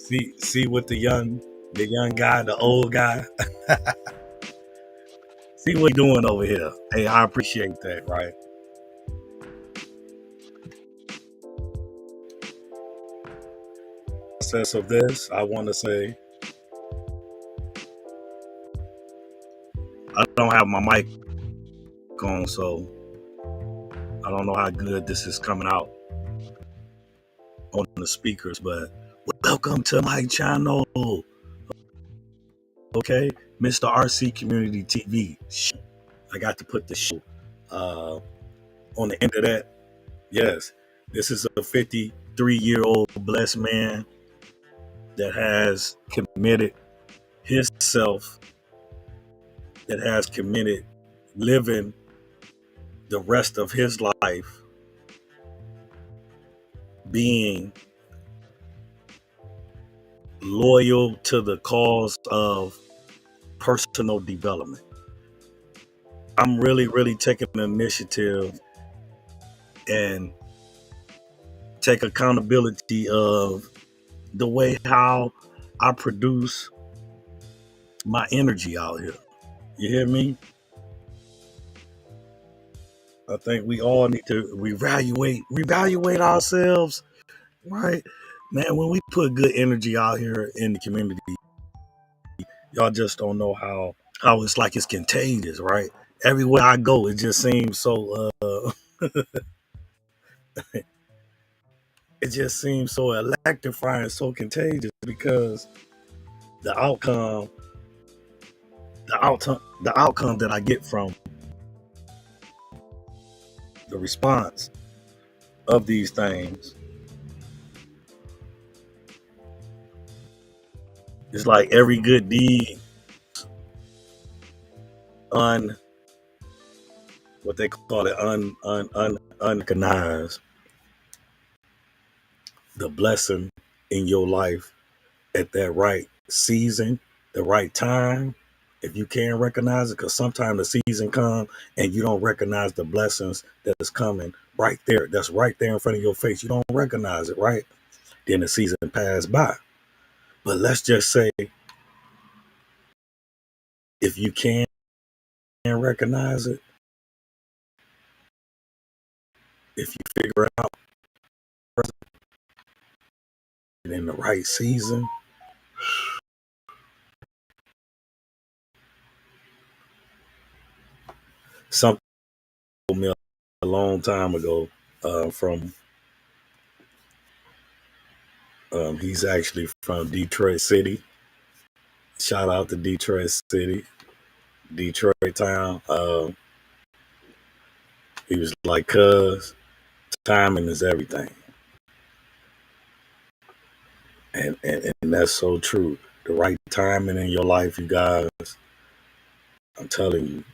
See what the young guy, the old guy, see what he doing over here. Hey, I appreciate that, right? Process of this, I want to say I don't have my mic on, so I don't know how good this is coming out on the speakers, but welcome to my channel. Okay, Mr. RC Community TV. I got to put the show on the end of that. Yes, this is a 53-year-old blessed man that has committed himself, that has committed living the rest of his life being loyal to the cause of personal development. I'm really taking the initiative and take accountability of the way how I produce my energy out here. You hear me? I think we all need to reevaluate ourselves, right? Man, when we put good energy out here in the community, y'all just don't know how it's like it's contagious, right? Everywhere I go, it just seems so it just seems so electrifying, so contagious because the outcome, the outcome that I get from the response of these things is like every good deed un what they call it unrecognized. The blessing in your life at that right season, the right time, if you can recognize it, because sometimes the season come and you don't recognize the blessings that is coming right there. That's right there in front of your face. You don't recognize it, right? Then the season passed by. But let's just say if you can recognize it, if you figure out in the right season, something told me a long time ago from he's actually from Detroit City. Shout out to Detroit City, Detroit town. He was like, "Cuz timing is everything," and that's so true. The right timing in your life, you guys. I'm telling you,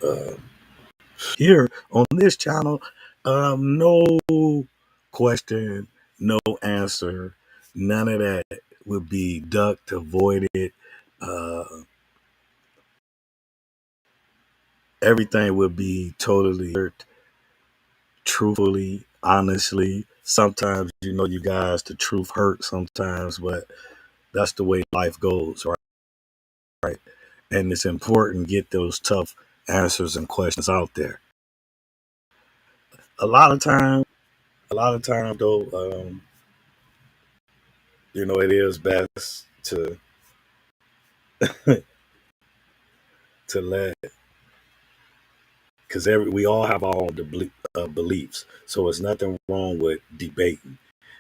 here on this channel, no question, no answer, none of that would be ducked, avoided. Uh, Everything would be totally truthfully, honestly. Sometimes, you guys, the truth hurts sometimes, but that's the way life goes, right? Right. And it's important to get those tough answers and questions out there. A lot of time, a lot of time though, it is best to let, because we all have our own beliefs, so it's nothing wrong with debating,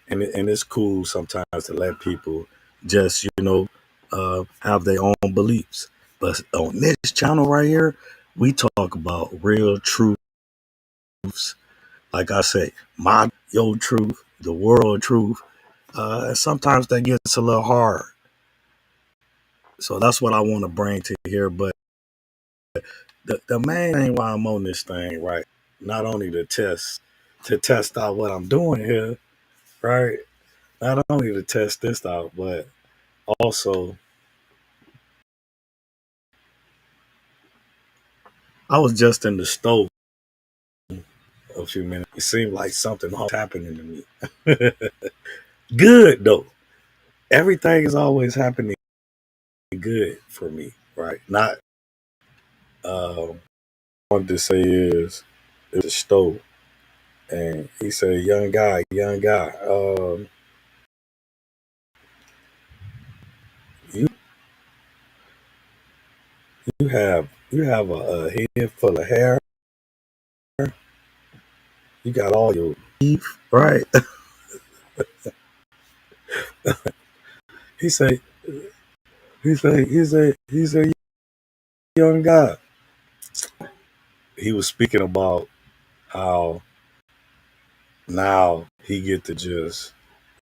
and it's cool sometimes to let people just have their own beliefs. But on this channel right here, we talk about real truths. Like I say, your truth, the world truth. And sometimes that gets a little hard. So that's what I want to bring to here. But the main thing why I'm on this thing, right? Not only to test out what I'm doing here, right? Not only to test this out, but also I was just in the store a few minutes. It seemed like something was happening to me. Good though. everything is always happening good for me, right? Not wanted to say is it was a stove, and he said, young guy, you you have a head full of hair, you got all your teeth, right? he said he said young guy. He was speaking about how now he get to just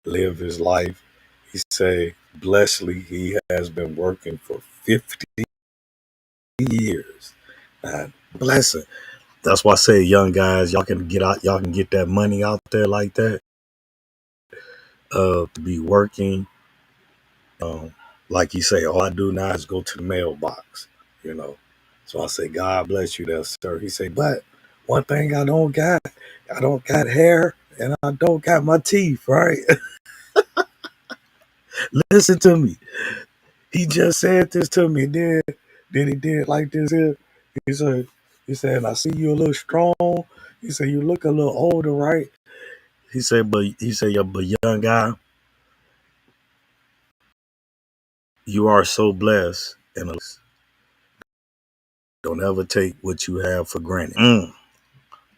live his life. He say, blessedly, he has been working for 50 years. Man, blessing. That's why I say, young guys, y'all can get out, y'all can get that money out there like that. To be working, um, like you say, all I do now is go to the mailbox, you know. So I say, God bless you there, sir. He say, but one thing I don't got hair and I don't got my teeth, right? Listen to me. He just said this to me. Then he did like this here. He said, I see you a little strong. He said, you look a little older, right? Yeah, but young guy, you are so blessed and don't ever take what you have for granted.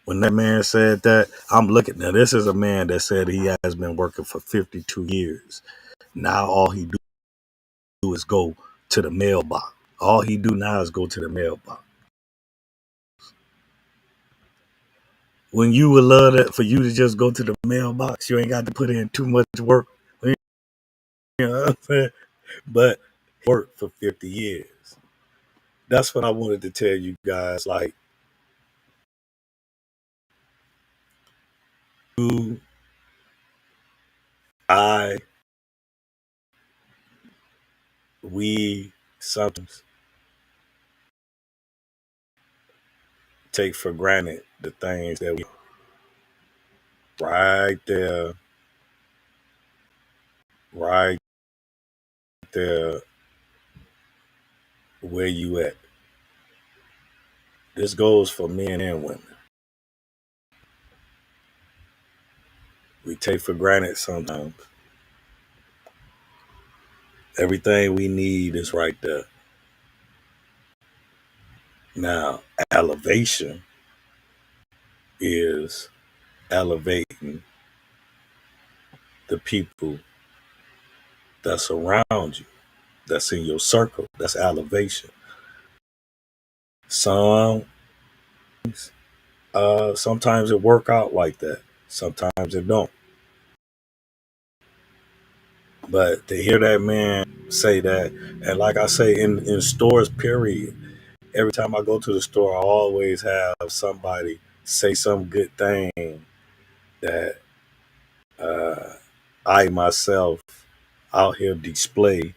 When that man said that, I'm looking now. This is a man that said he has been working for 52 years. Now all he do is go to the mailbox. All he do now is go to the mailbox. When you would love that for you to just go to the mailbox, you ain't got to put in too much work. You know what I'm saying? But work for 50 years. That's what I wanted to tell you guys. Like, you, I, we sometimes take for granted the things that we right there, right there where you at. This goes for men and women. We take for granted sometimes. Everything we need is right there. Now, elevation is elevating the people that's around you, that's in your circle. That's elevation. Some sometimes it work out like that. Sometimes it don't. But to hear that man say that, and like I say, in stores, period, every time I go to the store, I always have somebody say some good thing that uh, I myself out here display.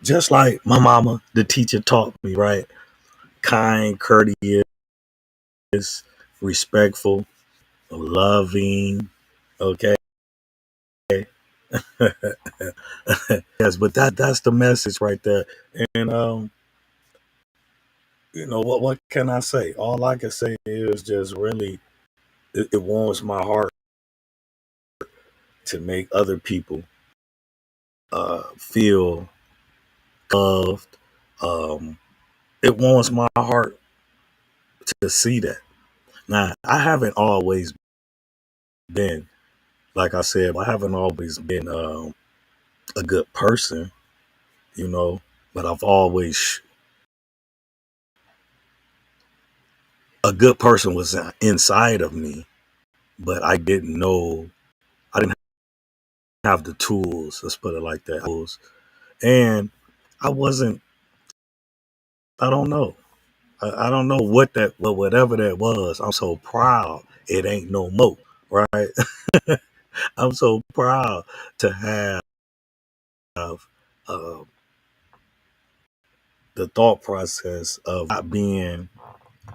Just like my mama, the teacher taught me, right? Kind, courteous, respectful, loving. Okay. Yes, but that's the message right there. And what can I say? All I can say is just really it warms my heart to make other people feel loved. Um, it warms my heart to see that. Now, I haven't always been, like I said, I haven't always been a good person, you know, but I've always, a good person was inside of me, but I didn't have the tools, let's put it like that. And I wasn't, I don't know. I don't know whatever that was. I'm so proud it ain't no more, right? I'm so proud to have uh, the thought process of not being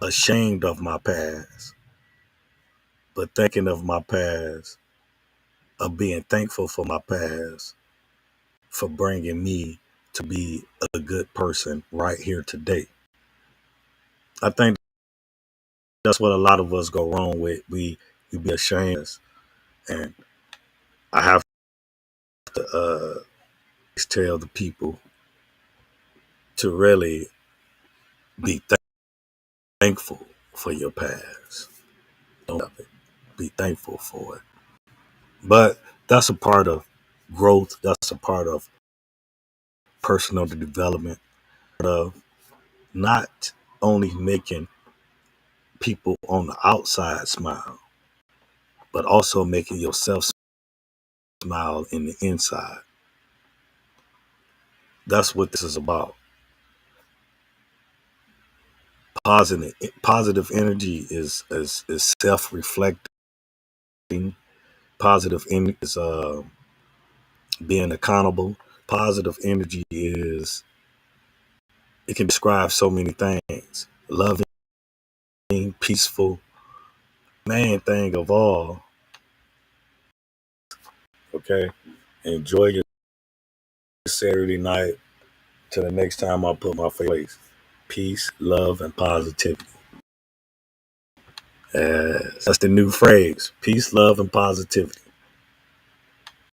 ashamed of my past, but thinking of my past, of being thankful for my past, for bringing me to be a good person right here today. I think that's what a lot of us go wrong with. We be ashamed, and I have to tell the people to really be thankful for your past. Don't have it. Be thankful for it. But that's a part of growth. That's a part of personal development. Of not only making people on the outside smile, but also making yourself smile in the inside. That's what this is about. Positive energy is self-reflecting. Positive energy is being accountable. Positive energy is, it can describe so many things. Loving, peaceful. Main thing of all, okay? Enjoy your Saturday night. Till the next time I put my face. Peace, love, and positivity. That's the new phrase. Peace, love, and positivity.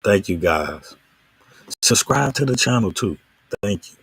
Thank you guys. Subscribe to the channel too. Thank you.